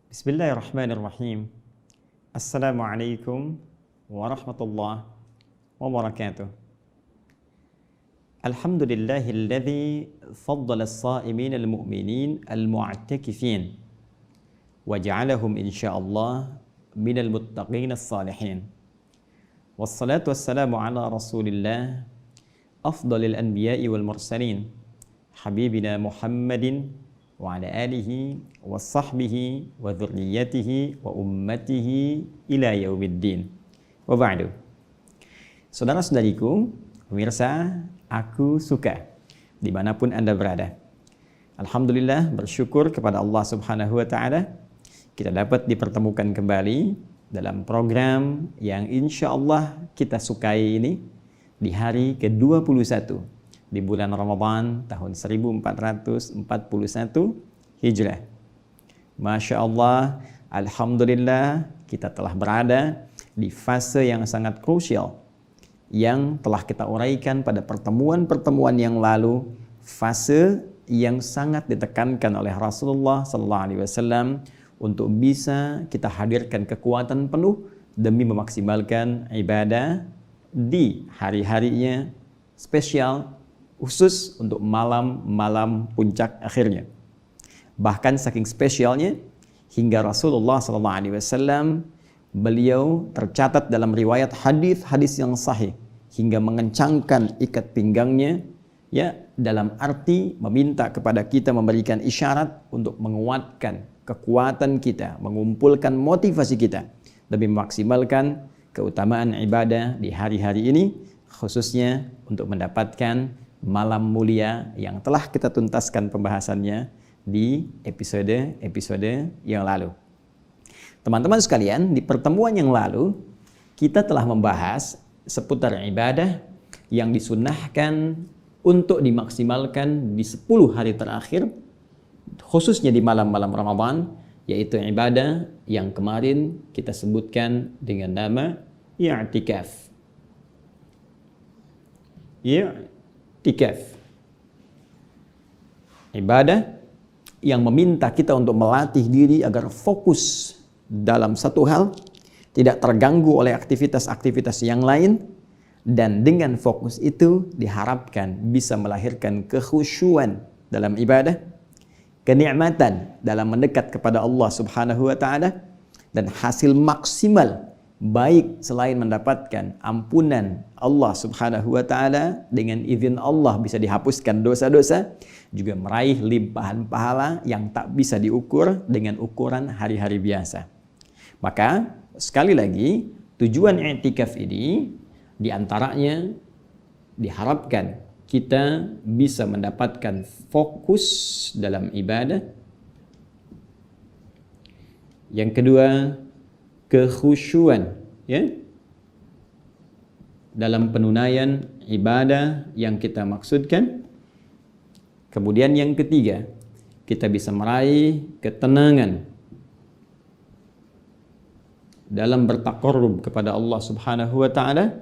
Bismillahirrahmanirrahim. Assalamualaikum warahmatullahi wabarakatuh. Alhamdulillahilladzi faddala as-sa'imin al-mu'minin al-mu'takifin wa ja'alahum insyaallah minal muttaqin as-salihin. Wassalatu wassalamu ala Rasulillah afdalil anbiya'i wal mursalin habibina Muhammadin wa ala alihi wa sahbihi wa dhurriyyatihi wa ummatihi ila yaumiddin. Wa ba'du. Saudara-saudariku, pemirsa, aku suka dimanapun Anda berada. Alhamdulillah, bersyukur kepada Allah Subhanahu wa ta'ala kita dapat dipertemukan kembali dalam program yang insya Allah kita sukai ini di hari ke-21 di bulan Ramadan tahun 1441 Hijrah. Masya Allah, Alhamdulillah kita telah berada di fase yang sangat krusial yang telah kita uraikan pada pertemuan-pertemuan yang lalu, fase yang sangat ditekankan oleh Rasulullah SAW untuk bisa kita hadirkan kekuatan penuh demi memaksimalkan ibadah di hari-harinya spesial khusus untuk malam-malam puncak akhirnya. Bahkan saking spesialnya hingga Rasulullah SAW beliau tercatat dalam riwayat hadis yang sahih hingga mengencangkan ikat pinggangnya, ya, dalam arti meminta kepada kita memberikan isyarat untuk menguatkan kekuatan kita, mengumpulkan motivasi kita demi memaksimalkan keutamaan ibadah di hari-hari ini, khususnya untuk mendapatkan malam mulia yang telah kita tuntaskan pembahasannya di episode-episode yang lalu. Teman-teman sekalian, di pertemuan yang lalu kita telah membahas seputar ibadah yang disunnahkan untuk dimaksimalkan di 10 hari terakhir, khususnya di malam-malam Ramadan, yaitu ibadah yang kemarin kita sebutkan dengan nama i'tikaf. I'tikaf, ibadah yang meminta kita untuk melatih diri agar fokus dalam satu hal, tidak terganggu oleh aktivitas-aktivitas yang lain, dan dengan fokus itu diharapkan bisa melahirkan kekhusyuan dalam ibadah, kenikmatan dalam mendekat kepada Allah Subhanahu wa ta'ala, dan hasil maksimal baik selain mendapatkan ampunan Allah Subhanahu wa ta'ala, dengan izin Allah bisa dihapuskan dosa-dosa, juga meraih limpahan pahala yang tak bisa diukur dengan ukuran hari-hari biasa. Maka sekali lagi, tujuan i'tikaf ini diantaranya diharapkan kita bisa mendapatkan fokus dalam ibadah. Yang kedua, kekhusyuan, ya, dalam penunaian ibadah yang kita maksudkan. Kemudian yang ketiga, kita bisa meraih ketenangan dalam bertaqarrub kepada Allah Subhanahu wa ta'ala,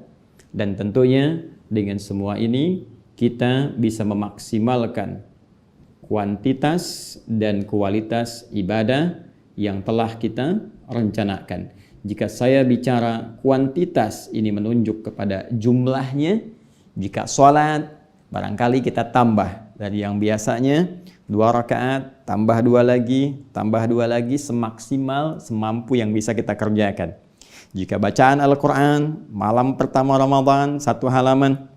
dan tentunya dengan semua ini kita bisa memaksimalkan kuantitas dan kualitas ibadah yang telah kita rencanakan. Jika saya bicara kuantitas, ini menunjuk kepada jumlahnya. Jika sholat, barangkali kita tambah dari yang biasanya 2 rakaat, tambah 2 lagi, semaksimal semampu yang bisa kita kerjakan. Jika bacaan Al-Quran, malam pertama Ramadan 1 halaman,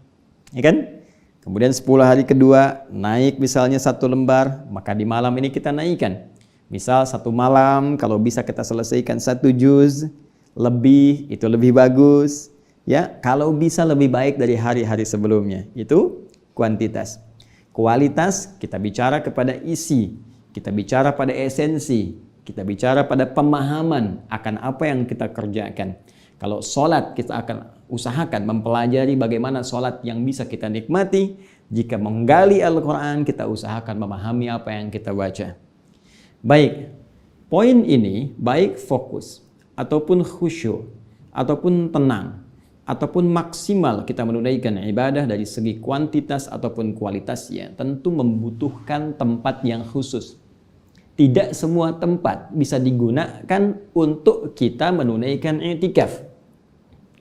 ya kan? Kemudian 10 hari kedua, naik misalnya 1 lembar, maka di malam ini kita naikkan. Misal 1 malam, kalau bisa kita selesaikan 1 juz, lebih, itu lebih bagus. Ya, kalau bisa lebih baik dari hari-hari sebelumnya. Itu kuantitas. Kualitas, kita bicara kepada isi, kita bicara pada esensi, kita bicara pada pemahaman akan apa yang kita kerjakan. Kalau sholat, kita akan usahakan mempelajari bagaimana sholat yang bisa kita nikmati. Jika menggali Al-Quran, kita usahakan memahami apa yang kita baca. Baik, Poin ini baik fokus ataupun khusyuk ataupun tenang ataupun maksimal kita menunaikan ibadah dari segi kuantitas ataupun kualitasnya tentu membutuhkan tempat yang khusus. Tidak semua tempat bisa digunakan untuk kita menunaikan i'tikaf.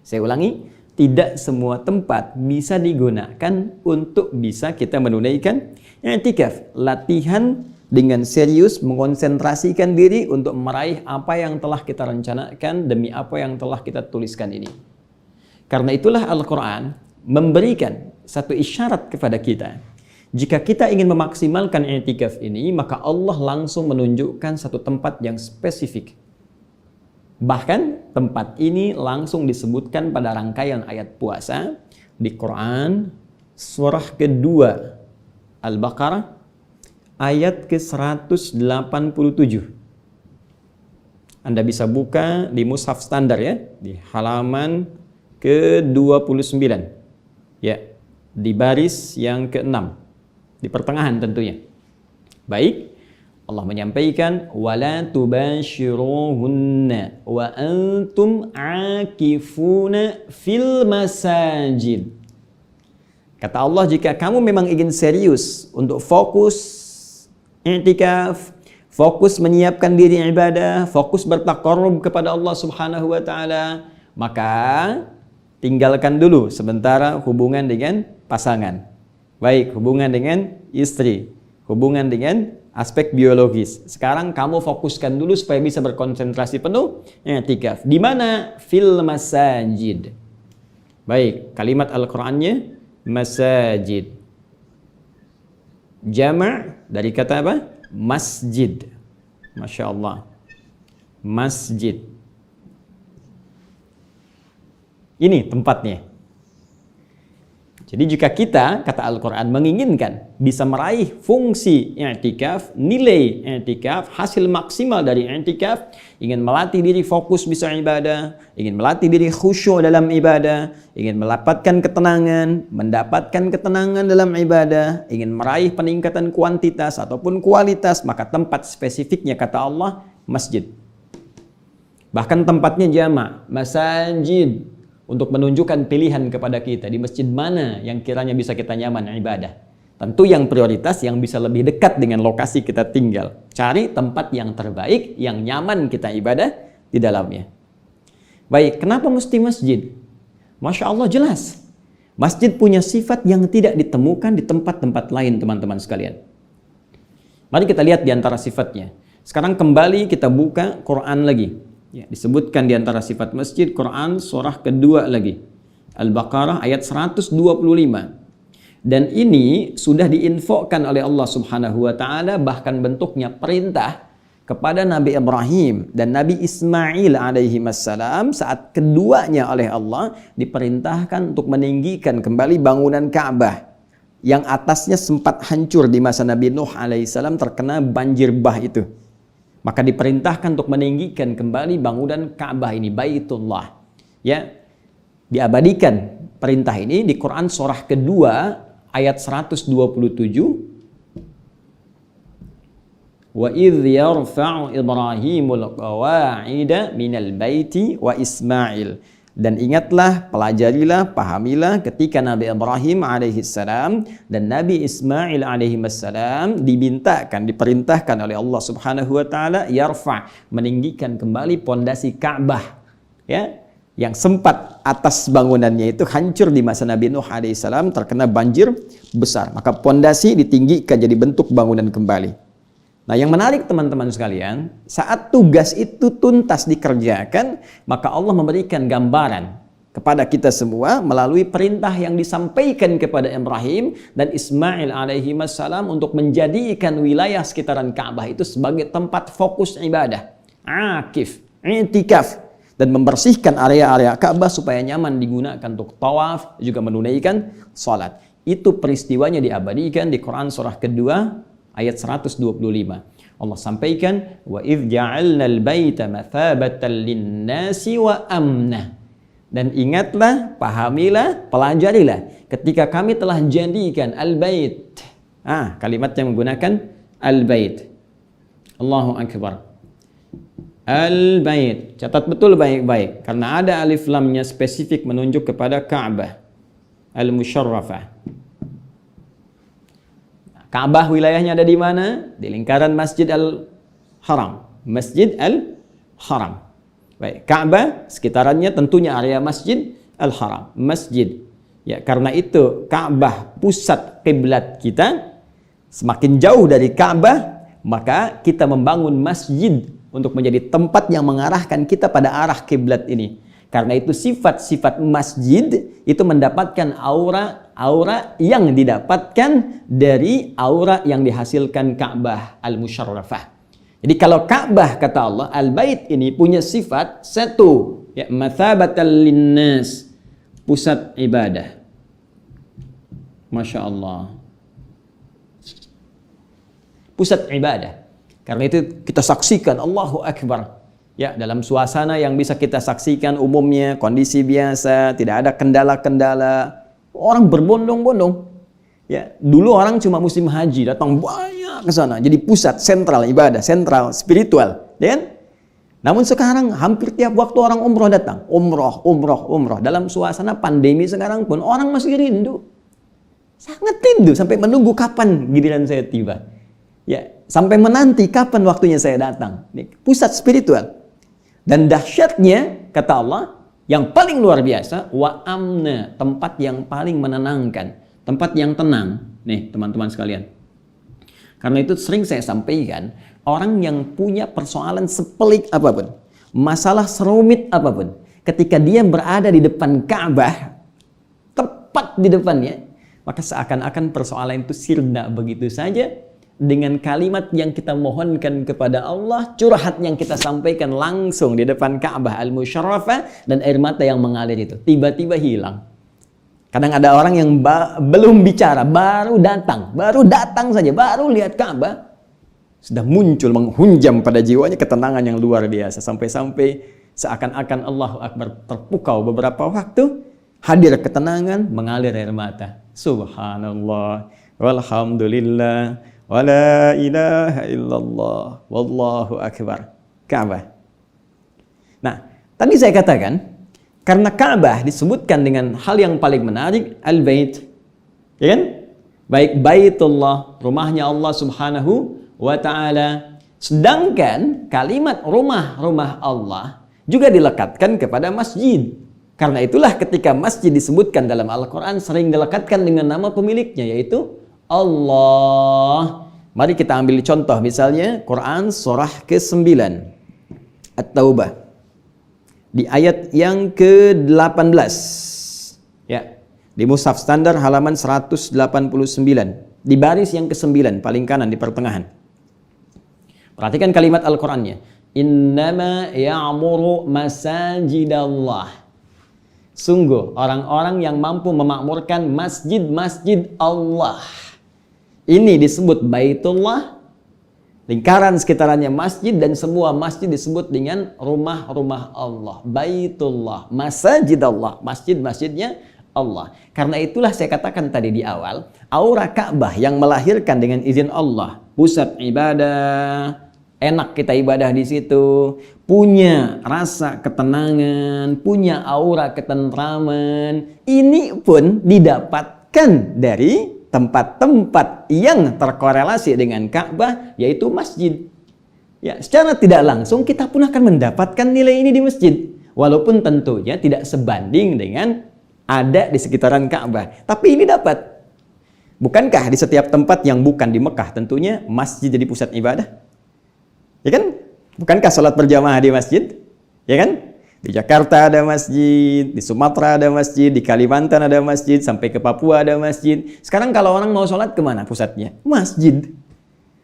Saya ulangi, tidak semua tempat bisa digunakan untuk bisa kita menunaikan i'tikaf. Latihan dengan serius mengonsentrasikan diri untuk meraih apa yang telah kita rencanakan demi apa yang telah kita tuliskan ini. Karena itulah Al-Quran memberikan satu isyarat kepada kita. Jika kita ingin memaksimalkan i'tikaf ini, maka Allah langsung menunjukkan satu tempat yang spesifik. Bahkan tempat ini langsung disebutkan pada rangkaian ayat puasa di Quran surah kedua Al-Baqarah ayat ke-187. Anda bisa buka di mushaf standar ya, di halaman ke-29. Ya, di baris yang ke-6. Di pertengahan tentunya. Baik, Allah menyampaikan wala tubashiruhunna wa antum akifuna fil masajid. Kata Allah, jika kamu memang ingin serius untuk fokus i'tikaf, fokus menyiapkan diri ibadah, fokus bertaqarrub kepada Allah Subhanahu wa taala, maka tinggalkan dulu sementara hubungan dengan pasangan. Baik, hubungan dengan istri, hubungan dengan aspek biologis. Sekarang kamu fokuskan dulu supaya bisa berkonsentrasi penuh i'tikaf. Di mana? Fil masajid. Baik, kalimat Al-Qur'annya masajid. Jama' dari kata apa? Masjid. Masya Allah. Masjid. Ini tempatnya. Jadi jika kita, kata Al-Quran, menginginkan bisa meraih fungsi i'tikaf, nilai i'tikaf, hasil maksimal dari i'tikaf, ingin melatih diri fokus bisa ibadah, ingin melatih diri khusyuk dalam ibadah, ingin mendapatkan ketenangan dalam ibadah, ingin meraih peningkatan kuantitas ataupun kualitas, maka tempat spesifiknya kata Allah, masjid. Bahkan tempatnya jama', masajid. Untuk menunjukkan pilihan kepada kita di masjid mana yang kiranya bisa kita nyaman ibadah. Tentu yang prioritas yang bisa lebih dekat dengan lokasi kita tinggal. Cari tempat yang terbaik, yang nyaman kita ibadah di dalamnya. Baik, kenapa mesti masjid? Masya Allah jelas. Masjid punya sifat yang tidak ditemukan di tempat-tempat lain, teman-teman sekalian. Mari kita lihat di antara sifatnya. Sekarang kembali kita buka Quran lagi. Ya, disebutkan di antara sifat masjid Quran surah kedua lagi. Al-Baqarah ayat 125. Dan ini sudah diinfokan oleh Allah Subhanahu wa taala, bahkan bentuknya perintah kepada Nabi Ibrahim dan Nabi Ismail alaihi wassalam saat keduanya oleh Allah diperintahkan untuk meninggikan kembali bangunan Ka'bah yang atasnya sempat hancur di masa Nabi Nuh alaihi salam terkena banjir bah itu. Maka diperintahkan untuk meninggikan kembali bangunan Ka'bah ini, Baitullah. Ya, diabadikan perintah ini di Quran surah kedua ayat 127. Wa idh yarfa'u Ibrahimul qawa'ida minal baiti wa Ismail. Dan ingatlah, pelajarilah, pahamilah ketika Nabi Ibrahim alaihissalam dan Nabi Ismail alaihissalam diperintahkan oleh Allah Subhanahu wa taala yarfa', meninggikan kembali pondasi Ka'bah, ya, yang sempat atas bangunannya itu hancur di masa Nabi Nuh alaihissalam terkena banjir besar. Maka pondasi ditinggikan jadi bentuk bangunan kembali. Nah, yang menarik teman-teman sekalian, saat tugas itu tuntas dikerjakan, maka Allah memberikan gambaran kepada kita semua melalui perintah yang disampaikan kepada Ibrahim dan Ismail alaihi wassalam untuk menjadikan wilayah sekitaran Ka'bah itu sebagai tempat fokus ibadah, akif, i'tikaf, dan membersihkan area-area Ka'bah supaya nyaman digunakan untuk tawaf, juga menunaikan salat. Itu peristiwanya diabadikan di Quran surah kedua ayat 125. Allah sampaikan, wa idh ja'alnal baita mathabatan lin-nasi wa amna. Dan ingatlah, pahamilah, pelajarilah ketika kami telah jadikan al-bait. Kalimat yang menggunakan al-bait. Allahu akbar. Al-Bait. Catat betul baik-baik. Karena ada alif lamnya spesifik menunjuk kepada Ka'bah Al-Musyarrafah. Ka'bah wilayahnya ada di mana? Di lingkaran Masjid Al-Haram. Masjid Al-Haram. Baik, Ka'bah sekitarannya tentunya area Masjid Al-Haram. Masjid. Ya, karena itu Ka'bah pusat kiblat kita. Semakin jauh dari Ka'bah, maka kita membangun masjid untuk menjadi tempat yang mengarahkan kita pada arah kiblat ini. Karena itu sifat-sifat masjid itu mendapatkan aura yang didapatkan dari aura yang dihasilkan Ka'bah Al-Musyarrafah. Jadi kalau Ka'bah kata Allah, Al-Bait ini punya sifat satu, ya, mathabatal linnas, pusat ibadah. Masya Allah. Pusat ibadah. Karena itu kita saksikan Allahu Akbar. Ya, dalam suasana yang bisa kita saksikan umumnya, kondisi biasa, tidak ada kendala-kendala. Orang berbondong-bondong. Ya, dulu orang cuma musim haji datang banyak ke sana. Jadi pusat sentral ibadah, sentral spiritual, ya kan? Namun sekarang hampir tiap waktu orang umroh datang. Umroh. Dalam suasana pandemi sekarang pun orang masih rindu. Sangat rindu sampai menunggu kapan giliran saya tiba. Ya, sampai menanti kapan waktunya saya datang. Ini pusat spiritual. Dan dahsyatnya kata Allah yang paling luar biasa, wa amna, tempat yang paling menenangkan, tempat yang tenang. Nih, teman-teman sekalian. Karena itu sering saya sampaikan, orang yang punya persoalan sepelik apapun, masalah serumit apapun, ketika dia berada di depan Ka'bah, tepat di depannya, maka seakan-akan persoalan itu sirna begitu saja. Dengan kalimat yang kita mohonkan kepada Allah, curhat yang kita sampaikan langsung di depan Ka'bah Al-Musyarrafah, dan air mata yang mengalir itu tiba-tiba hilang. Kadang ada orang yang belum bicara, baru datang saja, baru lihat Ka'bah, sudah muncul menghunjam pada jiwanya ketenangan yang luar biasa, sampai-sampai seakan-akan Allahu Akbar terpukau beberapa waktu, hadir ketenangan, mengalir air mata. Subhanallah, walhamdulillah, wala ilaha illallah, wallahu akbar. Ka'bah. Nah, tadi saya katakan, karena Ka'bah disebutkan dengan hal yang paling menarik, Al-Bait. Ya kan? Baik Baitullah, rumahnya Allah Subhanahu wa ta'ala. Sedangkan kalimat rumah Allah juga dilekatkan kepada masjid. Karena itulah ketika masjid disebutkan dalam Al-Quran sering dilekatkan dengan nama pemiliknya, yaitu Allah. Mari kita ambil contoh misalnya Quran surah ke-9 At-Taubah di ayat yang ke-18. Ya, di mushaf standar halaman 189 di baris yang ke-9 paling kanan di pertengahan. Perhatikan kalimat Al-Qur'annya. Innama ya'muru masajidallah. Sungguh orang-orang yang mampu memakmurkan masjid-masjid Allah. Ini disebut Baitullah, lingkaran sekitarannya masjid, dan semua masjid disebut dengan rumah-rumah Allah. Baitullah, masjid Allah, masjid-masjidnya Allah. Karena itulah saya katakan tadi di awal, aura Ka'bah yang melahirkan dengan izin Allah, pusat ibadah, enak kita ibadah di situ, punya rasa ketenangan, punya aura ketentraman. Ini pun didapatkan dari tempat-tempat yang terkorelasi dengan Ka'bah, yaitu masjid. Ya, secara tidak langsung kita pun akan mendapatkan nilai ini di masjid, walaupun tentunya tidak sebanding dengan ada di sekitaran Ka'bah. Tapi ini dapat. Bukankah di setiap tempat yang bukan di Mekah tentunya masjid jadi pusat ibadah? Ya kan? Bukankah sholat berjamaah di masjid? Ya kan? Di Jakarta ada masjid, di Sumatera ada masjid, di Kalimantan ada masjid, sampai ke Papua ada masjid. Sekarang kalau orang mau sholat kemana pusatnya? Masjid.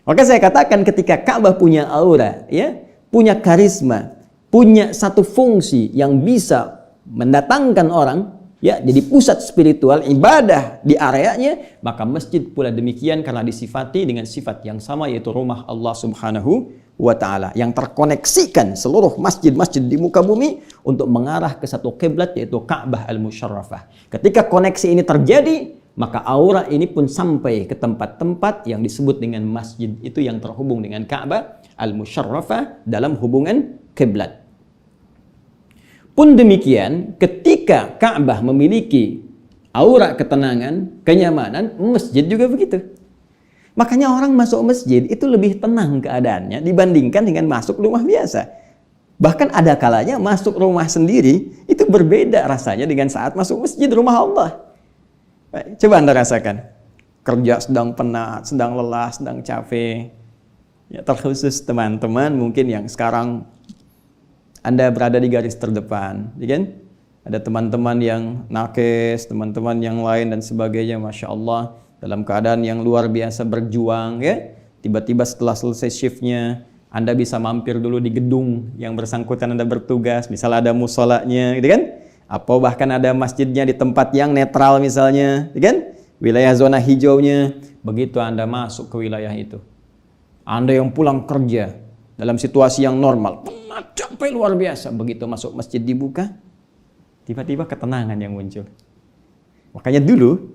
Maka saya katakan ketika Ka'bah punya aura, ya, punya karisma, punya satu fungsi yang bisa mendatangkan orang, ya, jadi pusat spiritual ibadah di areanya, maka masjid pula demikian karena disifati dengan sifat yang sama, yaitu rumah Allah Subhanahu wa ta'ala, yang terkoneksikan seluruh masjid-masjid di muka bumi untuk mengarah ke satu kiblat, yaitu Ka'bah Al-Musyarrafah. Ketika koneksi ini terjadi, maka aura ini pun sampai ke tempat-tempat yang disebut dengan masjid, itu yang terhubung dengan Ka'bah Al-Musyarrafah dalam hubungan kiblat. Pun demikian, ketika Ka'bah memiliki aura ketenangan, kenyamanan, masjid juga begitu. Makanya orang masuk masjid itu lebih tenang keadaannya dibandingkan dengan masuk rumah biasa. Bahkan ada kalanya masuk rumah sendiri itu berbeda rasanya dengan saat masuk masjid rumah Allah. Baik, coba Anda rasakan. Kerja sedang penat, sedang lelah, sedang capek. Ya, terkhusus teman-teman mungkin yang sekarang Anda berada di garis terdepan, ya kan? Ada teman-teman yang nakes, teman-teman yang lain dan sebagainya, Masya Allah, dalam keadaan yang luar biasa berjuang, ya. Tiba-tiba setelah selesai shiftnya, Anda bisa mampir dulu di gedung yang bersangkutan Anda bertugas, misalnya ada musolanya, gitu kan? Atau bahkan ada masjidnya di tempat yang netral misalnya, gitu kan? Wilayah zona hijaunya, begitu Anda masuk ke wilayah itu. Anda yang pulang kerja dalam situasi yang normal, penat, capek luar biasa, begitu masuk masjid dibuka, tiba-tiba ketenangan yang muncul. Makanya dulu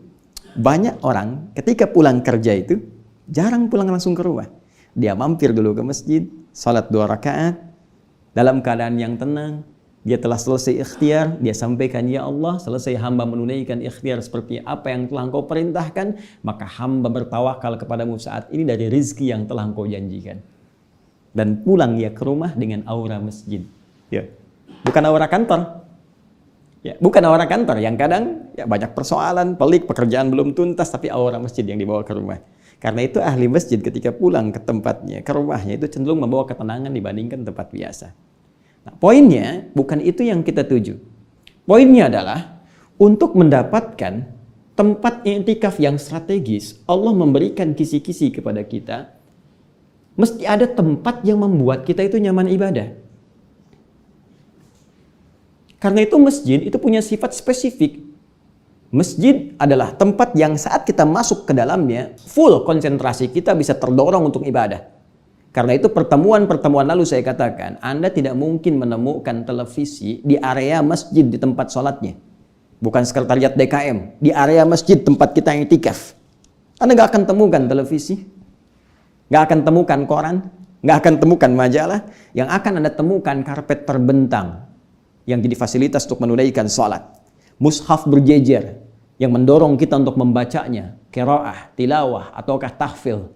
banyak orang ketika pulang kerja itu jarang pulang langsung ke rumah. Dia mampir dulu ke masjid, salat 2 rakaat dalam keadaan yang tenang. Dia telah selesai ikhtiar, dia sampaikan, ya Allah, selesai hamba menunaikan ikhtiar seperti apa yang telah Engkau perintahkan, maka hamba bertawakal kepadamu saat ini dari rizki yang telah Engkau janjikan. Dan pulang dia ke rumah dengan aura masjid. Ya. Bukan aura kantor. Ya, bukan aura kantor yang kadang ya, banyak persoalan, pelik, pekerjaan belum tuntas, tapi aura masjid yang dibawa ke rumah. Karena itu ahli masjid ketika pulang ke tempatnya, ke rumahnya, itu cenderung membawa ketenangan dibandingkan tempat biasa. Nah, poinnya bukan itu yang kita tuju. Poinnya adalah untuk mendapatkan tempat i'tikaf yang strategis, Allah memberikan kisi-kisi kepada kita, mesti ada tempat yang membuat kita itu nyaman ibadah. Karena itu masjid itu punya sifat spesifik. Masjid adalah tempat yang saat kita masuk ke dalamnya, full konsentrasi kita bisa terdorong untuk ibadah. Karena itu pertemuan-pertemuan lalu saya katakan, Anda tidak mungkin menemukan televisi di area masjid di tempat sholatnya. Bukan sekretariat DKM, di area masjid tempat kita i'tikaf. Anda nggak akan temukan televisi, nggak akan temukan koran, nggak akan temukan majalah. Yang akan Anda temukan karpet terbentang yang jadi fasilitas untuk menunaikan sholat. Mushaf berjejer yang mendorong kita untuk membacanya, qiraah, tilawah, ataukah tahfidz.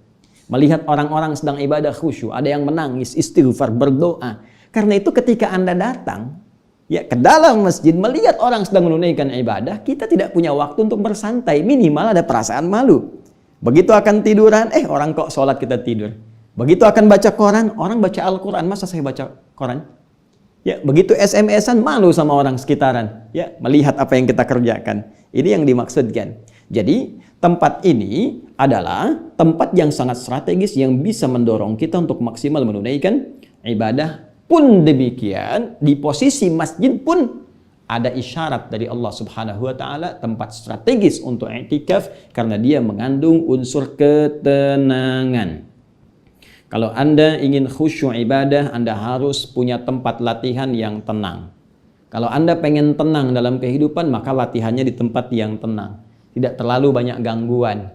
Melihat orang-orang sedang ibadah khusyuk, ada yang menangis, istighfar, berdoa. Karena itu ketika Anda datang ya ke dalam masjid melihat orang sedang menunaikan ibadah, kita tidak punya waktu untuk bersantai, minimal ada perasaan malu. Begitu akan tiduran, orang kok sholat kita tidur. Begitu akan baca koran, orang baca Al-Quran, masa saya baca koran? Ya, begitu SMS-an malu sama orang sekitaran, ya, melihat apa yang kita kerjakan. Ini yang dimaksudkan. Jadi, tempat ini adalah tempat yang sangat strategis yang bisa mendorong kita untuk maksimal menunaikan ibadah. Pun demikian, di posisi masjid pun ada isyarat dari Allah Subhanahu wa taala tempat strategis untuk i'tikaf karena dia mengandung unsur ketenangan. Kalau Anda ingin khusyuk ibadah, Anda harus punya tempat latihan yang tenang. Kalau Anda pengen tenang dalam kehidupan, maka latihannya di tempat yang tenang. Tidak terlalu banyak gangguan.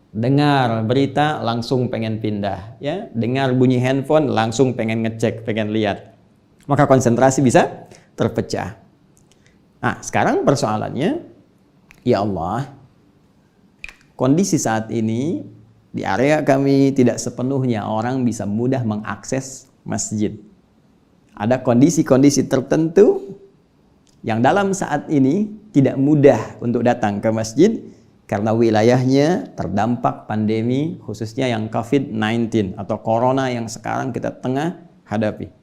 Dengar berita, langsung pengen pindah. Ya, dengar bunyi handphone, langsung pengen ngecek, pengen lihat. Maka konsentrasi bisa terpecah. Nah, sekarang persoalannya, ya Allah, kondisi saat ini, di area kami tidak sepenuhnya orang bisa mudah mengakses masjid. Ada kondisi-kondisi tertentu yang dalam saat ini tidak mudah untuk datang ke masjid karena wilayahnya terdampak pandemi khususnya yang COVID-19 atau Corona yang sekarang kita tengah hadapi.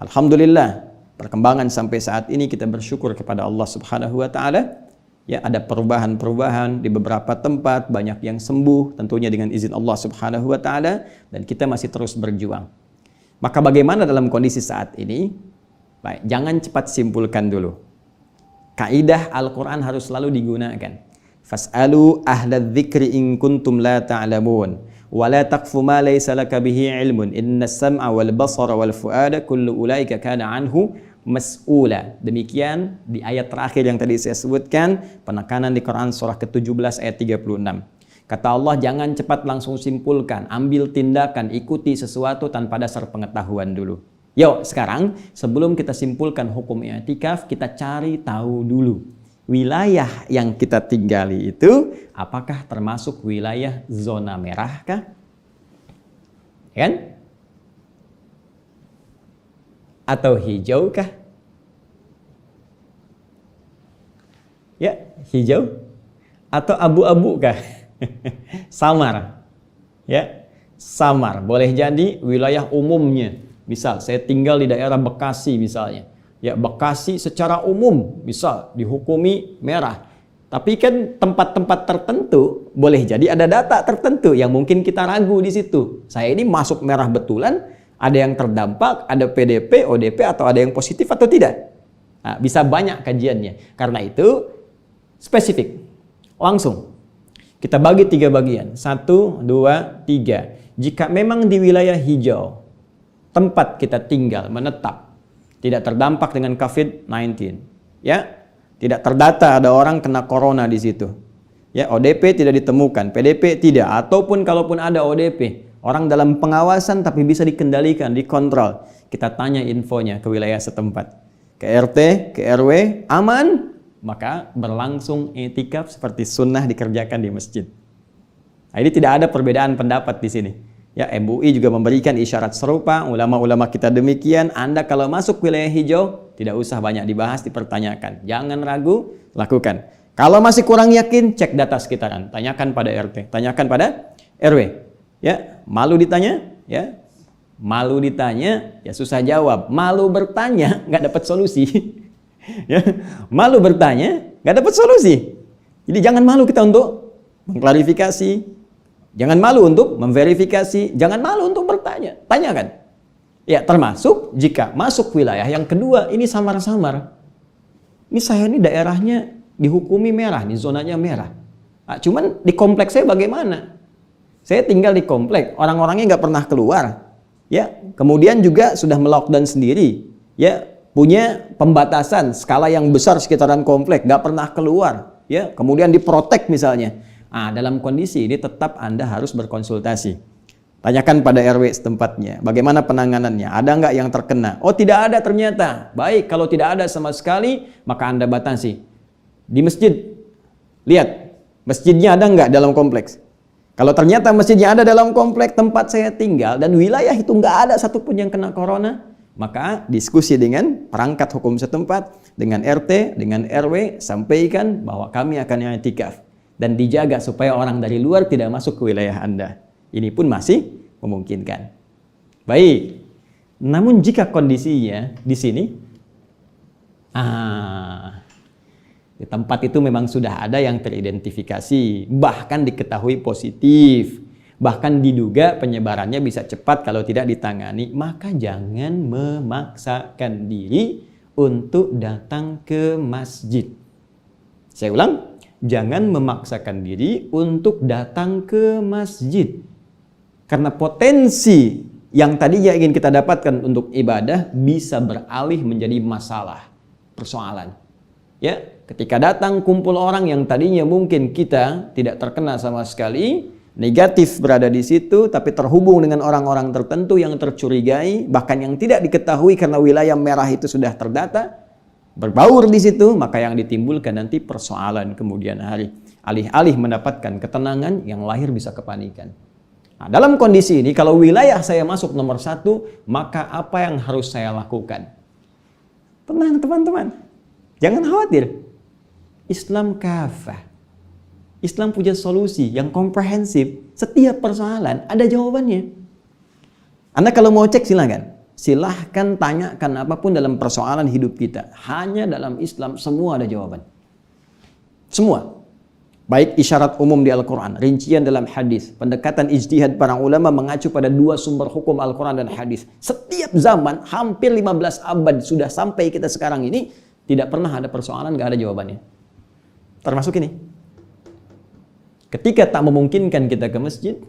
Alhamdulillah, perkembangan sampai saat ini kita bersyukur kepada Allah Subhanahu wa taala. Ya, ada perubahan-perubahan di beberapa tempat, banyak yang sembuh tentunya dengan izin Allah Subhanahu wa taala dan kita masih terus berjuang. Maka bagaimana dalam kondisi saat ini? Baik, jangan cepat simpulkan dulu. Kaidah Al-Qur'an harus selalu digunakan. Fas'alu ahla dzikri in kuntum la ta'lamun wa la taqfu ma laysa laka bihi ilmun innas sam'a wal basara wal fuada kullu ulaika kana anhu mas'ula. Demikian di ayat terakhir yang tadi saya sebutkan, penekanan di Quran surah ke-17 ayat 36. Kata Allah, jangan cepat langsung simpulkan, ambil tindakan, ikuti sesuatu tanpa dasar pengetahuan dulu. Yuk sekarang sebelum kita simpulkan hukum i'tikaf, kita cari tahu dulu. Wilayah yang kita tinggali itu apakah termasuk wilayah zona merah kah? Kan? Atau hijau kah? Ya, hijau atau abu-abu kah? Samar. Ya, samar. Boleh jadi wilayah umumnya. Misal saya tinggal di daerah Bekasi misalnya. Ya, Bekasi secara umum misal dihukumi merah. Tapi kan tempat-tempat tertentu boleh jadi ada data tertentu yang mungkin kita ragu di situ. Saya ini masuk merah betulan, ada yang terdampak, ada PDP, ODP atau ada yang positif atau tidak. Nah, bisa banyak kajiannya. Karena itu spesifik. Langsung kita bagi 3 bagian. 1, 2, 3. Jika memang di wilayah hijau tempat kita tinggal menetap tidak terdampak dengan COVID-19, ya, tidak terdata ada orang kena corona di situ, ya, ODP tidak ditemukan, PDP tidak, ataupun kalaupun ada ODP, orang dalam pengawasan tapi bisa dikendalikan, dikontrol, kita tanya infonya ke wilayah setempat, ke RT, ke RW, aman, maka berlangsung i'tikaf seperti sunnah dikerjakan di masjid. Nah, ini tidak ada perbedaan pendapat di sini. Ya, MUI juga memberikan isyarat serupa, ulama-ulama kita demikian. Anda kalau masuk wilayah hijau, tidak usah banyak dibahas, dipertanyakan. Jangan ragu, lakukan. Kalau masih kurang yakin, cek data sekitaran. Tanyakan pada RT, tanyakan pada RW. Ya, malu ditanya, ya. Malu ditanya, ya susah jawab. Malu bertanya, nggak dapat solusi. Ya, malu bertanya, nggak dapat solusi. Jadi jangan malu kita untuk mengklarifikasi. Jangan malu untuk memverifikasi, jangan malu untuk bertanya, tanyakan. Ya, termasuk jika masuk wilayah yang kedua, ini samar-samar. Ini saya ini daerahnya dihukumi merah, nih zonanya merah. Nah, cuman di kompleks saya bagaimana? Saya tinggal di kompleks, orang-orangnya nggak pernah keluar. Ya, kemudian juga sudah melockdown sendiri. Ya, punya pembatasan skala yang besar sekitaran kompleks, nggak pernah keluar. Ya, kemudian diprotek misalnya. Nah, dalam kondisi ini tetap Anda harus berkonsultasi. Tanyakan pada RW setempatnya, bagaimana penanganannya, ada nggak yang terkena? Oh, tidak ada ternyata. Baik, kalau tidak ada sama sekali, maka Anda batasi. Di masjid, lihat, masjidnya ada nggak dalam kompleks? Kalau ternyata masjidnya ada dalam kompleks tempat saya tinggal, dan wilayah itu nggak ada satupun yang kena corona, maka diskusi dengan perangkat hukum setempat, dengan RT, dengan RW, sampaikan bahwa kami akan i'tikaf. Dan dijaga supaya orang dari luar tidak masuk ke wilayah Anda. Ini pun masih memungkinkan. Baik. Namun jika kondisinya di sini, di tempat itu memang sudah ada yang teridentifikasi, bahkan diketahui positif, bahkan diduga penyebarannya bisa cepat kalau tidak ditangani, maka jangan memaksakan diri untuk datang ke masjid. Saya ulang. Jangan memaksakan diri untuk datang ke masjid. Karena potensi yang tadinya ingin kita dapatkan untuk ibadah bisa beralih menjadi masalah, persoalan. Ya, ketika datang kumpul orang yang tadinya mungkin kita tidak terkena sama sekali, negatif berada di situ, tapi terhubung dengan orang-orang tertentu yang tercurigai, bahkan yang tidak diketahui karena wilayah merah itu sudah terdata, berbaur di situ, maka yang ditimbulkan nanti persoalan kemudian hari. Alih-alih mendapatkan ketenangan, yang lahir bisa kepanikan. Nah, dalam kondisi ini, kalau wilayah saya masuk nomor 1, maka apa yang harus saya lakukan? Tenang teman-teman, jangan khawatir. Islam kafah. Islam punya solusi yang komprehensif. Setiap persoalan ada jawabannya. Anda kalau mau cek silakan. Silahkan tanyakan apapun dalam persoalan hidup kita. Hanya dalam Islam semua ada jawaban. Semua. Baik isyarat umum di Al-Quran, rincian dalam hadis, pendekatan ijtihad para ulama mengacu pada 2 sumber hukum Al-Quran dan hadis. Setiap zaman, hampir 15 abad sudah sampai kita sekarang ini, tidak pernah ada persoalan, nggak ada jawabannya. Termasuk ini. Ketika tak memungkinkan kita ke masjid,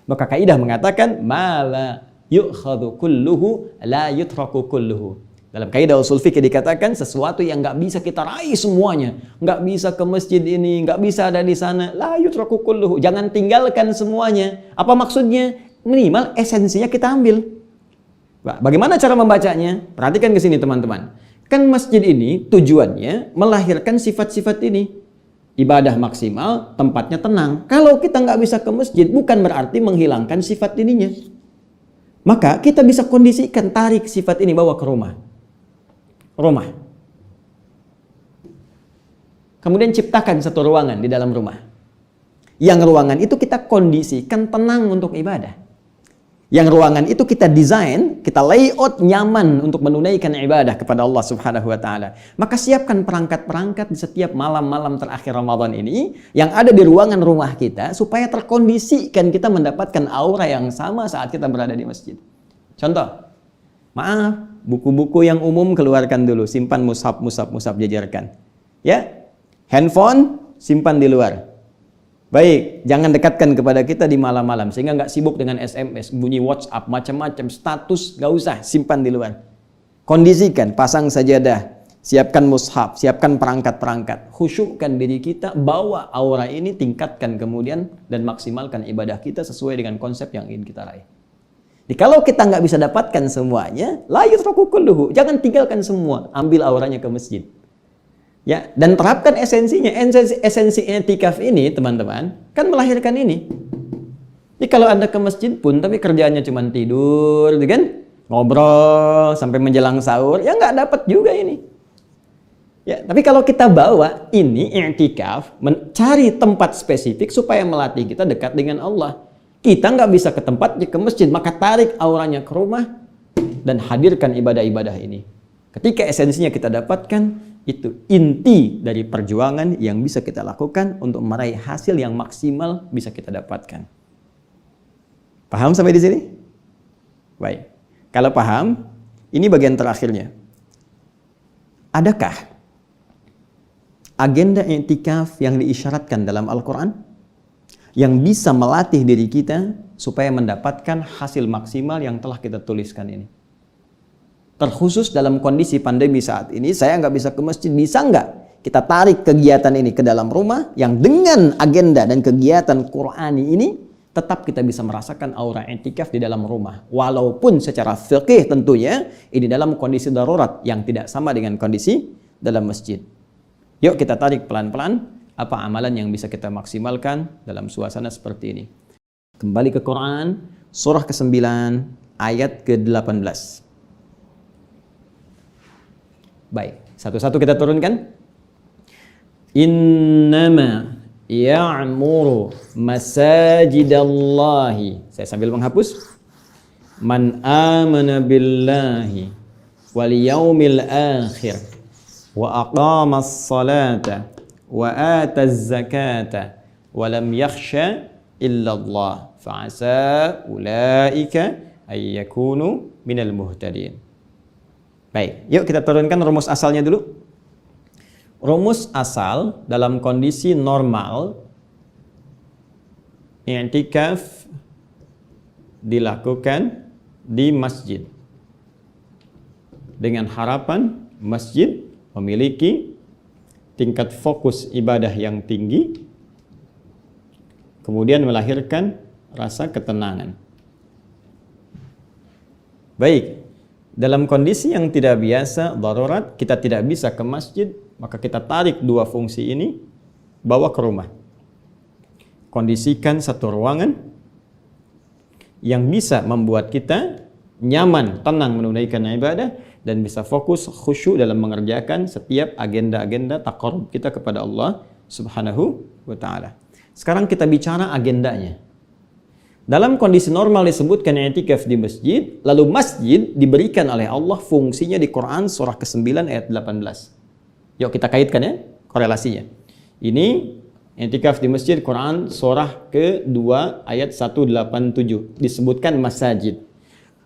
maka kaidah mengatakan, mala yu'khadhu kulluhu la yutraku kulluhu. Dalam kaidah usul fikih dikatakan sesuatu yang nggak bisa kita raih semuanya, nggak bisa ke masjid ini, nggak bisa ada di sana, la yutraku kulluhu. Jangan tinggalkan semuanya. Apa maksudnya? Minimal esensinya kita ambil. Bagaimana cara membacanya? Perhatikan ke sini teman-teman. Kan masjid ini tujuannya melahirkan sifat-sifat ini. Ibadah maksimal, tempatnya tenang. Kalau kita nggak bisa ke masjid, bukan berarti menghilangkan sifat ininya. Maka kita bisa kondisikan, tarik sifat ini bawa ke rumah. Kemudian ciptakan satu ruangan di dalam rumah. Yang ruangan itu kita kondisikan tenang untuk ibadah. Yang ruangan itu kita desain, kita layout nyaman untuk menunaikan ibadah kepada Allah Subhanahu wa taala. Maka siapkan perangkat-perangkat di setiap malam-malam terakhir Ramadan ini yang ada di ruangan rumah kita supaya terkondisikan kita mendapatkan aura yang sama saat kita berada di masjid. Contoh, maaf, buku-buku yang umum keluarkan dulu, simpan mushaf jajarkan. Ya. Handphone simpan di luar. Baik, jangan dekatkan kepada kita di malam-malam sehingga nggak sibuk dengan SMS, bunyi WhatsApp, macam-macam, status nggak usah, simpan di luar. Kondisikan, pasang sajadah, siapkan mushaf, siapkan perangkat-perangkat, khusyukkan diri kita, bawa aura ini, tingkatkan kemudian dan maksimalkan ibadah kita sesuai dengan konsep yang ingin kita raih. Jadi, kalau kita nggak bisa dapatkan semuanya, la yutraku kulluhu, jangan tinggalkan semua, ambil auranya ke masjid. Ya, dan terapkan esensinya. Esensi i'tikaf ini, teman-teman, kan melahirkan ini. Jadi kalau Anda ke masjid pun, tapi kerjaannya cuma tidur, kan? Ngobrol sampai menjelang sahur, ya nggak dapat juga ini. Ya, tapi kalau kita bawa ini i'tikaf, mencari tempat spesifik supaya melatih kita dekat dengan Allah. Kita nggak bisa ke tempat, ke masjid, maka tarik auranya ke rumah dan hadirkan ibadah-ibadah ini. Ketika esensinya kita dapatkan, itu inti dari perjuangan yang bisa kita lakukan untuk meraih hasil yang maksimal bisa kita dapatkan. Paham sampai di sini? Baik. Kalau paham, ini bagian terakhirnya. Adakah agenda i'tikaf yang diisyaratkan dalam Al-Quran yang bisa melatih diri kita supaya mendapatkan hasil maksimal yang telah kita tuliskan ini? Terkhusus dalam kondisi pandemi saat ini, saya nggak bisa ke masjid, bisa nggak kita tarik kegiatan ini ke dalam rumah yang dengan agenda dan kegiatan Qur'ani ini tetap kita bisa merasakan aura i'tikaf di dalam rumah. Walaupun secara fikih tentunya ini dalam kondisi darurat yang tidak sama dengan kondisi dalam masjid. Yuk kita tarik pelan-pelan apa amalan yang bisa kita maksimalkan dalam suasana seperti ini. Kembali ke Quran, surah ke-9 ayat ke-18. Baik, satu-satu kita turunkan. Innama ya'muru masajidallahi. Saya sambil menghapus. Man amana billahi wal yaumil akhir wa aqamas salata wa ataz zakata wa lam yakhsha illa Allah fa'asa ulaika ay yakunu minal muhtadin. Baik, yuk kita turunkan rumus asalnya dulu. Rumus asal dalam kondisi normal, i'tikaf dilakukan di masjid. Dengan harapan masjid memiliki tingkat fokus ibadah yang tinggi, kemudian melahirkan rasa ketenangan. Baik. Dalam kondisi yang tidak biasa, darurat, kita tidak bisa ke masjid, maka kita tarik dua fungsi ini, bawa ke rumah. Kondisikan satu ruangan yang bisa membuat kita nyaman, tenang menunaikan ibadah, dan bisa fokus khusyuk dalam mengerjakan setiap agenda-agenda taqarrub kita kepada Allah Subhanahu wa ta'ala. Sekarang kita bicara agendanya. Dalam kondisi normal disebutkan i'tikaf di masjid, lalu masjid diberikan oleh Allah fungsinya di Quran surah ke-9 ayat 18. Yuk kita kaitkan ya korelasinya. Ini i'tikaf di masjid Quran surah ke-2 ayat 187 disebutkan masajid.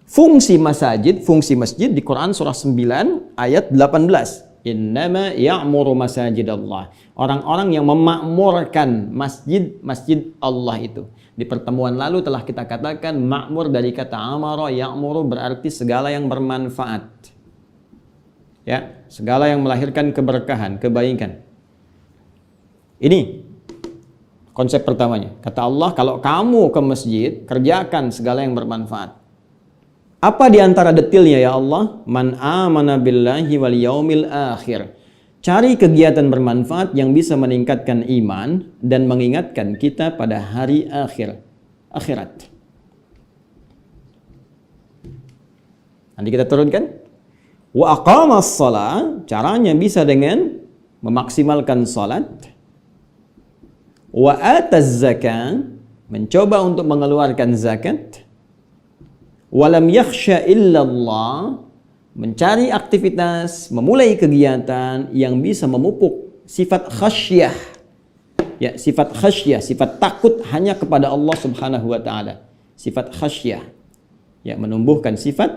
Fungsi masjid di Quran surah 9 ayat 18. Innama ya'muru masajidallah. Orang-orang yang memakmurkan masjid Allah itu. Di pertemuan lalu telah kita katakan makmur dari kata amara ya'muru berarti segala yang bermanfaat. Ya, segala yang melahirkan keberkahan, kebaikan. Ini konsep pertamanya. Kata Allah, kalau kamu ke masjid, kerjakan segala yang bermanfaat. Apa di antara detilnya ya Allah? Man amana billahi wal yaumil akhir. Cari kegiatan bermanfaat yang bisa meningkatkan iman dan mengingatkan kita pada hari akhirat. Nanti kita turunkan. Wa aqamas shalah, caranya bisa dengan memaksimalkan salat. Wa ataz zakah, mencoba untuk mengeluarkan zakat. Walam yakhsha illallah, mencari aktivitas, memulai kegiatan yang bisa memupuk sifat khasyah. Ya, sifat khasyah, sifat takut hanya kepada Allah Subhanahu wa taala. Sifat khasyah. Ya, menumbuhkan sifat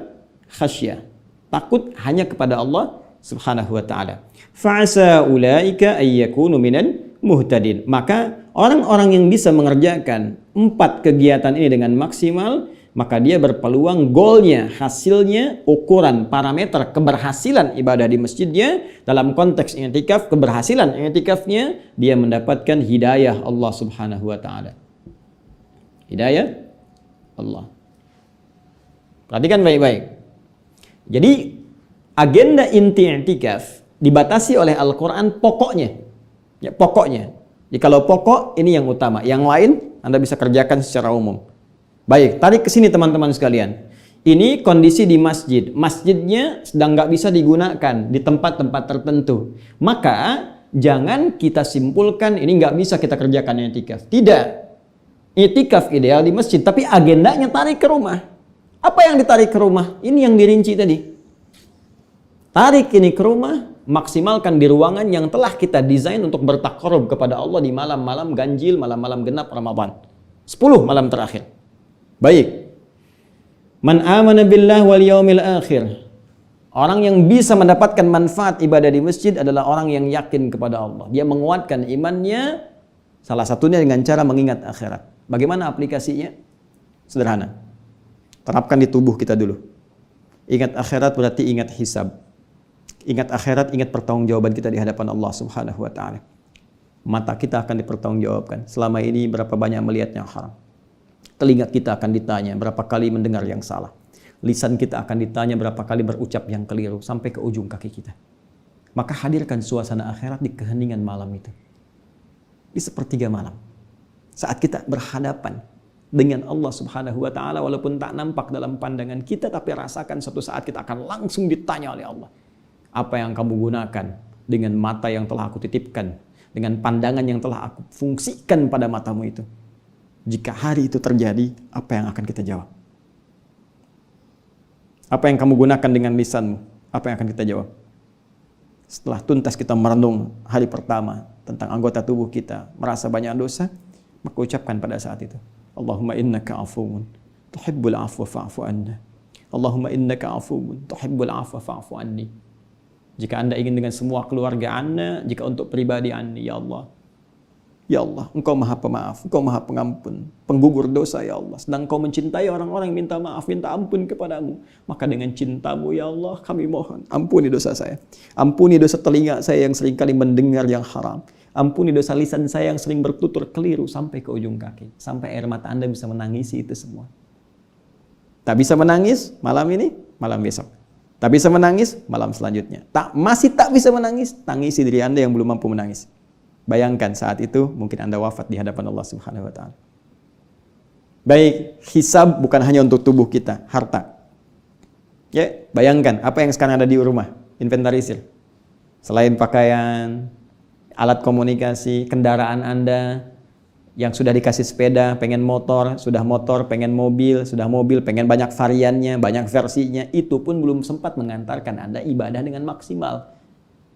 khasyah. Takut hanya kepada Allah Subhanahu wa taala. Fa'asa ulaika ayyakunu minal muhtadin. Maka orang-orang yang bisa mengerjakan 4 kegiatan ini dengan maksimal, maka dia berpeluang golnya, hasilnya, ukuran, parameter keberhasilan ibadah di masjidnya dalam konteks i'tikaf, keberhasilan i'tikafnya dia mendapatkan hidayah Allah Subhanahu wa taala. Hidayah Allah. Perhatikan baik-baik. Jadi agenda inti i'tikaf dibatasi oleh Al-Qur'an pokoknya. Ya, pokoknya. Jadi kalau pokok ini yang utama, yang lain Anda bisa kerjakan secara umum. Baik, tarik ke sini teman-teman sekalian. Ini kondisi di masjid. Masjidnya sedang nggak bisa digunakan di tempat-tempat tertentu. Maka jangan kita simpulkan ini nggak bisa kita kerjakan i'tikaf. Tidak. I'tikaf ideal di masjid, tapi agendanya tarik ke rumah. Apa yang ditarik ke rumah? Ini yang dirinci tadi. Tarik ini ke rumah, maksimalkan di ruangan yang telah kita desain untuk bertakarub kepada Allah di malam-malam ganjil, malam-malam genap Ramadan. 10 malam terakhir. Baik. Man amana billah wal yaumil akhir. Orang yang bisa mendapatkan manfaat ibadah di masjid adalah orang yang yakin kepada Allah. Dia menguatkan imannya salah satunya dengan cara mengingat akhirat. Bagaimana aplikasinya? Sederhana. Terapkan di tubuh kita dulu. Ingat akhirat berarti ingat hisab. Ingat akhirat, ingat pertanggungjawaban kita di hadapan Allah Subhanahu wa taala. Mata kita akan dipertanggungjawabkan. Selama ini berapa banyak melihat yang haram. Telinga kita akan ditanya berapa kali mendengar yang salah. Lisan kita akan ditanya berapa kali berucap yang keliru sampai ke ujung kaki kita. Maka hadirkan suasana akhirat di keheningan malam itu. Di sepertiga malam. Saat kita berhadapan dengan Allah Subhanahu wa taala walaupun tak nampak dalam pandangan kita, tapi rasakan suatu saat kita akan langsung ditanya oleh Allah. Apa yang kamu gunakan dengan mata yang telah aku titipkan, dengan pandangan yang telah aku fungsikan pada matamu itu? Jika hari itu terjadi, apa yang akan kita jawab? Apa yang kamu gunakan dengan lisanmu? Apa yang akan kita jawab? Setelah tuntas kita merenung hari pertama tentang anggota tubuh kita, merasa banyak dosa, maka ucapkan pada saat itu, Allahumma innaka afuwun tuhibbul afwa fa'fu anna. Allahumma innaka afuwun tuhibbul afwa fa'fu anni. Jika Anda ingin dengan semua keluarga Anda, jika untuk pribadi Anda, ya Allah. Ya Allah, Engkau Maha Pemaaf, Engkau Maha Pengampun, penggugur dosa ya Allah. Sedang Engkau mencintai orang-orang yang minta maaf, minta ampun kepadamu. Maka dengan cintamu ya Allah, kami mohon, ampuni dosa saya. Ampuni dosa telinga saya yang seringkali mendengar yang haram. Ampuni dosa lisan saya yang sering bertutur keliru sampai ke ujung kaki. Sampai air mata Anda bisa menangisi itu semua. Tak bisa menangis malam ini, malam besok. Tak bisa menangis malam selanjutnya. Masih tak bisa menangis, tangisi diri Anda yang belum mampu menangis. Bayangkan saat itu mungkin Anda wafat di hadapan Allah Subhanahu wa taala. Baik, hisab bukan hanya untuk tubuh kita, harta. Ya, bayangkan apa yang sekarang ada di rumah, inventarisir. Selain pakaian, alat komunikasi, kendaraan Anda yang sudah dikasih sepeda, pengen motor, sudah motor, pengen mobil, sudah mobil, pengen banyak variannya, banyak versinya, itu pun belum sempat mengantarkan Anda ibadah dengan maksimal.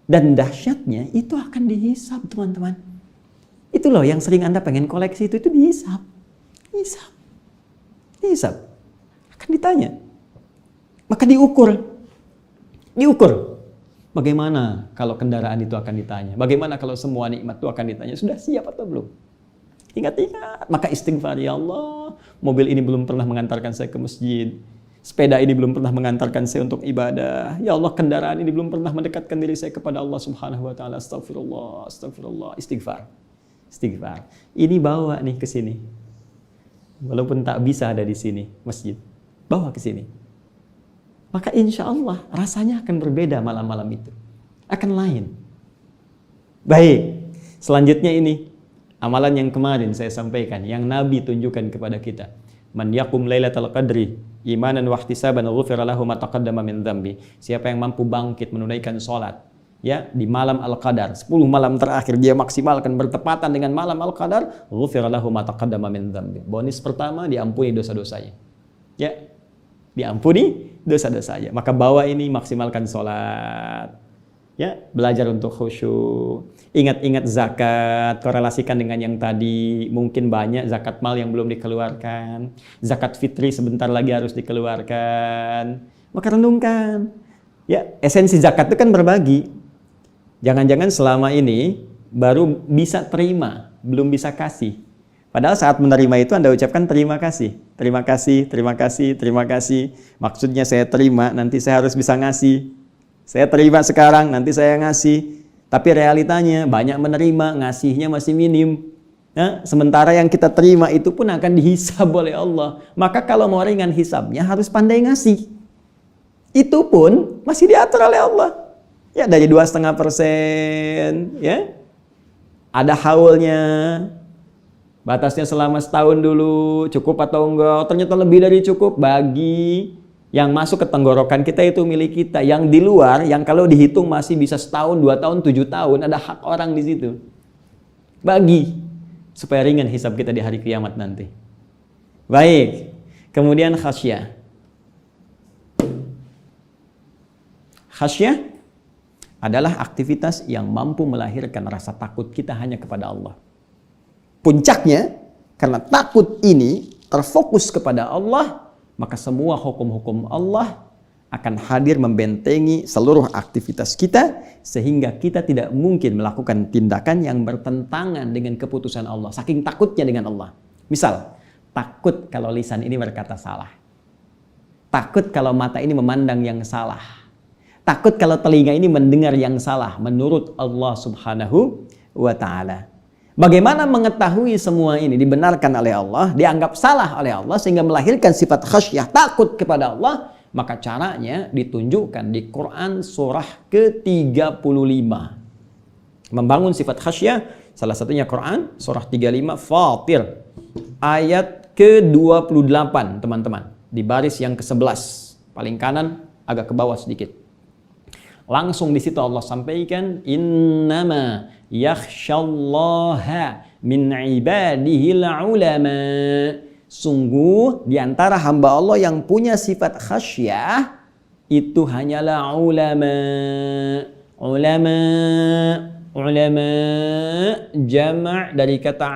Dan dahsyatnya itu akan dihisab, teman-teman. Itu loh yang sering Anda pengen koleksi itu dihisab. Dihisab. Akan ditanya. Maka diukur. Bagaimana kalau kendaraan itu akan ditanya? Bagaimana kalau semua nikmat itu akan ditanya? Sudah siap atau belum? Ingat-ingat. Maka istighfar, ya Allah, mobil ini belum pernah mengantarkan saya ke masjid. Sepeda ini belum pernah mengantarkan saya untuk ibadah. Ya Allah, kendaraan ini belum pernah mendekatkan diri saya kepada Allah Subhanahu wa taala. Astagfirullah, istighfar. Ini bawa nih ke sini. Walaupun tak bisa ada di sini masjid. Bawa ke sini. maka insya Allah rasanya akan berbeda malam-malam itu. Akan lain. Baik, selanjutnya ini amalan yang kemarin saya sampaikan, yang Nabi tunjukkan kepada kita. Man yakum lailatul qadri imanan wa ihtisaban ghufira lahu ma taqaddama min dzambi. Siapa yang mampu bangkit menunaikan salat ya di malam Al-Qadar, 10 malam terakhir dia maksimalkan bertepatan dengan malam Al-Qadar, ghufira lahu ma taqaddama min dzambi. Bonus pertama, diampuni dosa-dosanya. Ya, diampuni dosa-dosanya. Maka bawa ini, maksimalkan salat. Ya, belajar untuk khusyuk. Ingat-ingat zakat, korelasikan dengan yang tadi. Mungkin banyak zakat mal yang belum dikeluarkan. Zakat fitri sebentar lagi harus dikeluarkan. Maka renungkan. Ya, esensi zakat itu kan berbagi. Jangan-jangan selama ini baru bisa terima, belum bisa kasih. Padahal saat menerima itu Anda ucapkan terima kasih. Terima kasih, terima kasih, terima kasih. Maksudnya saya terima, nanti saya harus bisa ngasih. Saya terima sekarang, nanti saya ngasih. Tapi realitanya banyak menerima, ngasihnya masih minim. Ya, sementara yang kita terima itu pun akan dihisab oleh Allah. Maka kalau mau ringan hisabnya harus pandai ngasih. Itu pun masih diatur oleh Allah. Ya, dari 2,5%. Ya, ada haulnya. Batasnya selama setahun dulu. Cukup atau enggak? Ternyata lebih dari cukup. Bagi. Yang masuk ke tenggorokan kita itu milik kita. Yang di luar, yang kalau dihitung masih bisa setahun, 2 tahun, 7 tahun, ada hak orang di situ. Bagi. Supaya ringan hisab kita di hari kiamat nanti. Baik. Kemudian khasyah. Khasyah adalah aktivitas yang mampu melahirkan rasa takut kita hanya kepada Allah. Puncaknya, karena takut ini terfokus kepada Allah, maka semua hukum-hukum Allah akan hadir membentengi seluruh aktivitas kita, sehingga kita tidak mungkin melakukan tindakan yang bertentangan dengan keputusan Allah. Saking takutnya dengan Allah. Misal, takut kalau lisan ini berkata salah. Takut kalau mata ini memandang yang salah. Takut kalau telinga ini mendengar yang salah menurut Allah Subhanahu wa Ta'ala. Bagaimana mengetahui semua ini dibenarkan oleh Allah, dianggap salah oleh Allah, sehingga melahirkan sifat khasyah, takut kepada Allah? Maka caranya ditunjukkan di Quran surah ke-35. Membangun sifat khasyah, salah satunya Quran surah 35 Fatir ayat ke-28, teman-teman. Di baris yang ke-11, paling kanan agak ke bawah sedikit. Langsung di situ Allah sampaikan, innama yakhsyallaha min ibadihil ulama. Sungguh di antara hamba Allah yang punya sifat khasyah itu hanyalah ulama. Ulama jama' dari kata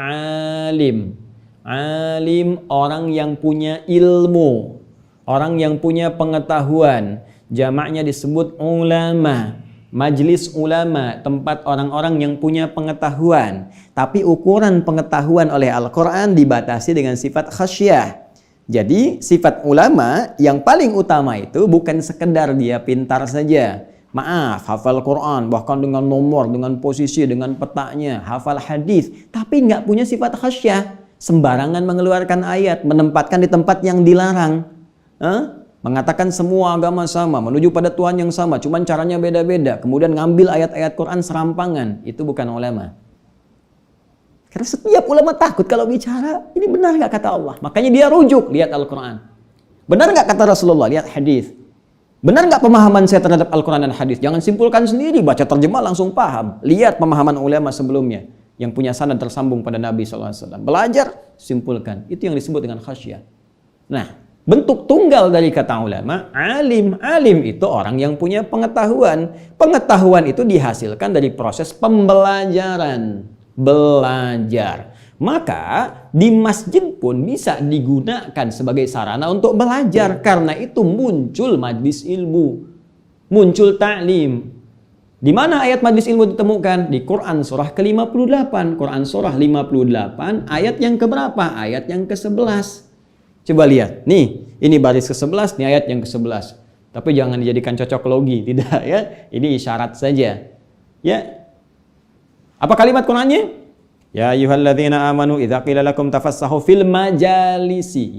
alim. Alim, orang yang punya ilmu, orang yang punya pengetahuan. Jamaknya disebut ulama. Majlis ulama, tempat orang-orang yang punya pengetahuan. Tapi ukuran pengetahuan oleh Al-Quran dibatasi dengan sifat khasyah. Jadi sifat ulama yang paling utama itu bukan sekedar dia pintar saja. Maaf, hafal Quran, bahkan dengan nomor, dengan posisi, dengan petanya, hafal hadis, tapi nggak punya sifat khasyah. Sembarangan mengeluarkan ayat, menempatkan di tempat yang dilarang. Mengatakan semua agama sama, menuju pada Tuhan yang sama, cuman caranya beda-beda. Kemudian ngambil ayat-ayat Quran serampangan. Itu bukan ulama. Karena setiap ulama takut kalau bicara, ini benar nggak kata Allah. Makanya dia rujuk, lihat Al-Quran. Benar nggak kata Rasulullah, lihat hadis. Benar nggak pemahaman saya terhadap Al-Quran dan hadis? Jangan simpulkan sendiri, baca terjemah langsung paham. Lihat pemahaman ulama sebelumnya yang punya sanad tersambung pada Nabi SAW. Belajar, simpulkan. Itu yang disebut dengan khasyah. Nah, bentuk tunggal dari kata ulama, alim. Alim itu orang yang punya pengetahuan. Pengetahuan itu dihasilkan dari proses pembelajaran. Belajar. Maka di masjid pun bisa digunakan sebagai sarana untuk belajar. Karena itu muncul majlis ilmu. Muncul ta'lim. Di mana ayat majlis ilmu ditemukan? Di Quran surah ke-58. Quran surah 58 ayat yang keberapa? Ayat yang ke-11. Coba lihat, nih, ini baris ke-11, nih ayat yang ke-11. Tapi jangan dijadikan cocok logi, tidak ya. Ini isyarat saja. Ya. Apa kalimat Qur'annya? Ya ayyuhalladzina amanu idza qila lakum tafassahu fil majalisi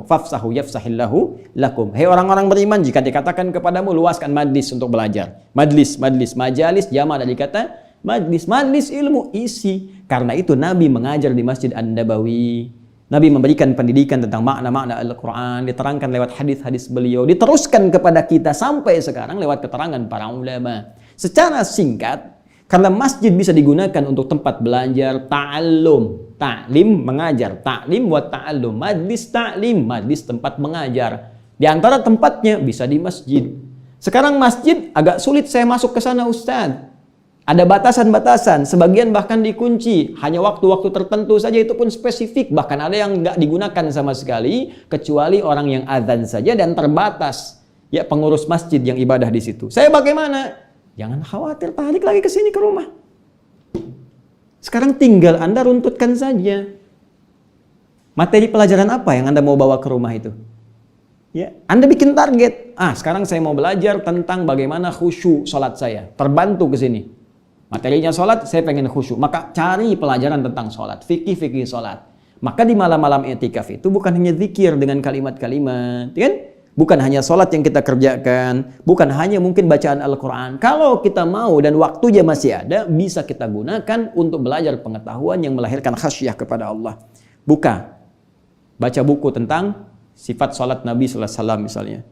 fafsahu yafsahillahu lakum. Hei orang-orang beriman, jika dikatakan kepadamu luaskan majlis untuk belajar. Majlis, majalis jamak dari kata majlis ilmu, isi. Karena itu Nabi mengajar di Masjid An-Nabawi. Nabi memberikan pendidikan tentang makna-makna Al-Quran, diterangkan lewat hadis-hadis beliau, diteruskan kepada kita sampai sekarang lewat keterangan para ulama. Secara singkat, karena masjid bisa digunakan untuk tempat belajar, ta'allum, ta'lim mengajar, ta'lim buat ta'allum, majlis ta'lim, majlis tempat mengajar. Di antara tempatnya bisa di masjid. Sekarang masjid agak sulit saya masuk ke sana, Ustaz. Ada batasan-batasan, sebagian bahkan dikunci, hanya waktu-waktu tertentu saja, itu pun spesifik, bahkan ada yang nggak digunakan sama sekali, kecuali orang yang azan saja dan terbatas. Ya, pengurus masjid yang ibadah di situ. Saya bagaimana? Jangan khawatir, balik lagi ke sini ke rumah. Sekarang tinggal Anda runtutkan saja. Materi pelajaran apa yang Anda mau bawa ke rumah itu? Ya, Anda bikin target. Sekarang saya mau belajar tentang bagaimana khusyuk salat saya. Terbantu ke sini. Materinya salat, saya pengen khusyuk. Maka cari pelajaran tentang salat, fikih salat. Maka di malam-malam i'tikaf itu bukan hanya zikir dengan kalimat-kalimat, kan? Bukan hanya sholat yang kita kerjakan, bukan hanya mungkin bacaan Al-Quran. Kalau kita mau dan waktunya masih ada, bisa kita gunakan untuk belajar pengetahuan yang melahirkan khasyah kepada Allah. Buka, baca buku tentang sifat sholat Nabi SAW misalnya.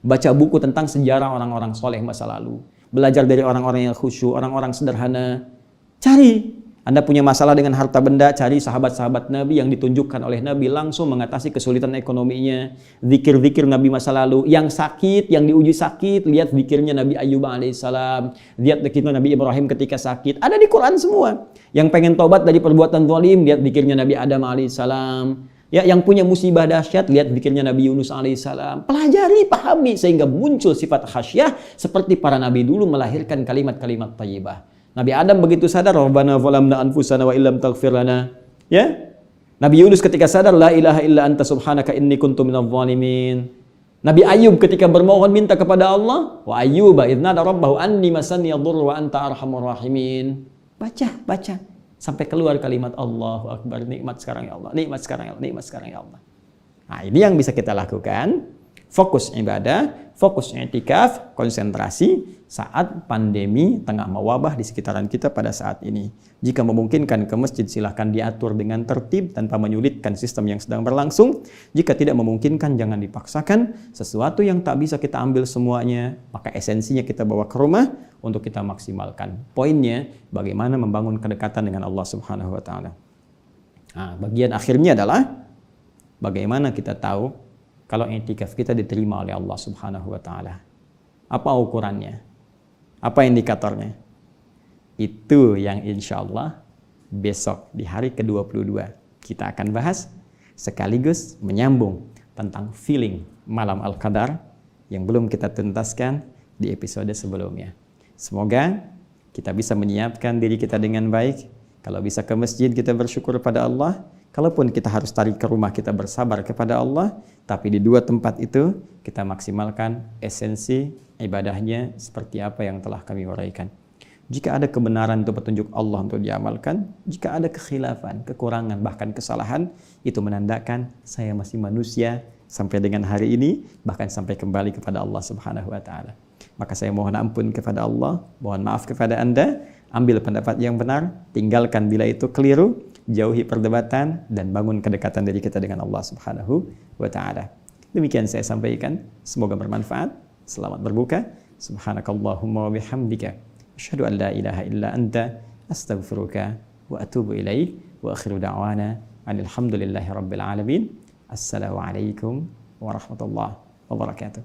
Baca buku tentang sejarah orang-orang soleh masa lalu. Belajar dari orang-orang yang khusyuk, orang-orang sederhana. Cari. Anda punya masalah dengan harta benda, cari sahabat-sahabat Nabi yang ditunjukkan oleh Nabi langsung mengatasi kesulitan ekonominya. Zikir-zikir Nabi masa lalu. Yang sakit, yang diuji sakit, lihat zikirnya Nabi Ayyub alaihissalam. Lihat zikirnya Nabi Ibrahim ketika sakit. Ada di Quran semua. Yang pengen tobat dari perbuatan zalim, lihat zikirnya Nabi Adam alaihissalam. Ya, yang punya musibah dahsyat, lihat zikirnya Nabi Yunus alaihissalam. Pelajari, pahami, sehingga muncul sifat khasyah seperti para Nabi dulu melahirkan kalimat-kalimat thayyibah. Nabi Adam begitu sadar, Rabbana zalamna anfusana wa illam taghfir lana. Ya. Nabi Yunus ketika sadar, la ilaha illa anta subhanaka inni kuntu minadh dhalimin. Nabi Ayub ketika bermohon minta kepada Allah, wa ayyuba idh nada rabbahu anni masani yadhurru wa anta arhamur rahimin. Baca sampai keluar kalimat Allahu akbar, nikmat sekarang ya Allah, nikmat sekarang ya Allah, nikmat sekarang ya Allah. Nah, ini yang bisa kita lakukan. Fokus ibadah, fokus i'tikaf, konsentrasi saat pandemi tengah mewabah di sekitaran kita pada saat ini. Jika memungkinkan ke masjid, silahkan diatur dengan tertib tanpa menyulitkan sistem yang sedang berlangsung. Jika tidak memungkinkan, jangan dipaksakan. Sesuatu yang tak bisa kita ambil semuanya, maka esensinya kita bawa ke rumah untuk kita maksimalkan. Poinnya, bagaimana membangun kedekatan dengan Allah Subhanahu wa Ta'ala. Nah, bagian akhirnya adalah bagaimana kita tahu kalau i'tikaf kita diterima oleh Allah Subhanahu wa Ta'ala. Apa ukurannya? Apa indikatornya? Itu yang insya Allah besok di hari ke-22 kita akan bahas, sekaligus menyambung tentang feeling malam Al-Qadar yang belum kita tuntaskan di episode sebelumnya. Semoga kita bisa menyiapkan diri kita dengan baik. Kalau bisa ke masjid, kita bersyukur pada Allah. Kalaupun kita harus tarik ke rumah, kita bersabar kepada Allah. Tapi di dua tempat itu kita maksimalkan esensi ibadahnya seperti apa yang telah kami uraikan. Jika ada kebenaran itu petunjuk Allah untuk diamalkan, jika ada kekhilafan, kekurangan, bahkan kesalahan, itu menandakan saya masih manusia sampai dengan hari ini, bahkan sampai kembali kepada Allah Subhanahu wa Ta'ala. Maka saya mohon ampun kepada Allah, mohon maaf kepada Anda, ambil pendapat yang benar, tinggalkan bila itu keliru, jauhi perdebatan, dan bangun kedekatan diri kita dengan Allah Subhanahu wa Ta'ala. Demikian saya sampaikan, semoga bermanfaat. Selamat berbuka. Subhanakallahumma wa bihamdika, asyhadu an la ilaha illa anta, astaghfiruka wa atubu ilaik, wa akhiru da'wana alhamdulillahi rabbil alamin. Assalamualaikum warahmatullahi wabarakatuh.